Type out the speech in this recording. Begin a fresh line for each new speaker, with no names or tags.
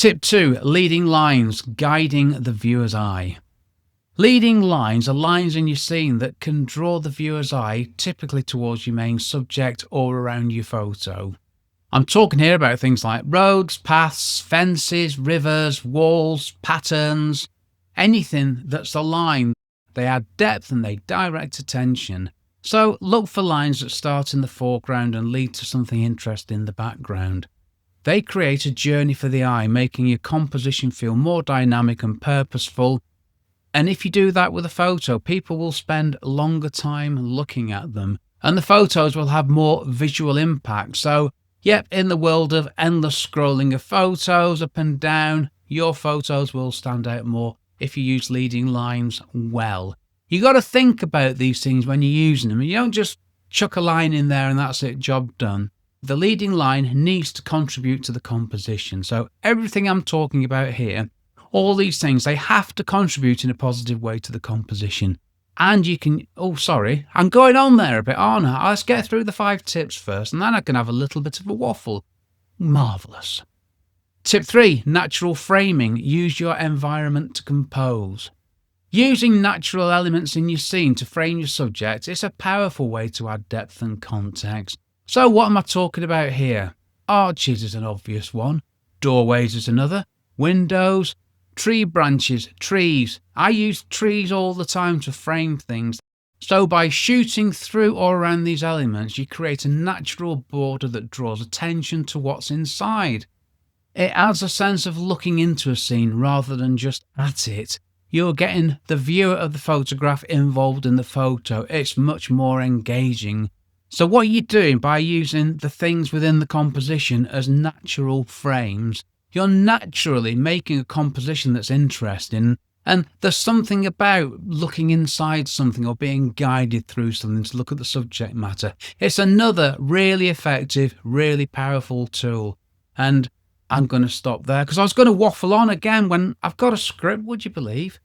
Tip 2. Leading lines, guiding the viewer's eye. Leading lines are lines in your scene that can draw the viewer's eye typically towards your main subject or around your photo. I'm talking here about things like roads, paths, fences, rivers, walls, patterns, anything that's a line. They add depth and they direct attention. So look for lines that start in the foreground and lead to something interesting in the background. They create a journey for the eye, making your composition feel more dynamic and purposeful. And if you do that with a photo, people will spend longer time looking at them, and the photos will have more visual impact. So, yep, in the world of endless scrolling of photos up and down, your photos will stand out more if you use leading lines well. You got to think about these things when you're using them. You don't just chuck a line in there and that's it, job done. The leading line needs to contribute to the composition. So everything I'm talking about here, all these things, they have to contribute in a positive way to the composition. And you can, I'm going on there a bit, aren't I? Let's get through the 5 tips first, and then I can have a little bit of a waffle. Marvellous. Tip 3, natural framing. Use your environment to compose. Using natural elements in your scene to frame your subject is a powerful way to add depth and context. So what am I talking about here? Arches is an obvious one. Doorways is another. Windows, tree branches, trees. I use trees all the time to frame things. So by shooting through or around these elements, you create a natural border that draws attention to what's inside. It adds a sense of looking into a scene rather than just at it. You're getting the viewer of the photograph involved in the photo. It's much more engaging. So what you're doing by using the things within the composition as natural frames, you're naturally making a composition that's interesting, and there's something about looking inside something or being guided through something to look at the subject matter. It's another really effective, really powerful tool. And I'm going to stop there because I was going to waffle on again when I've got a script, would you believe?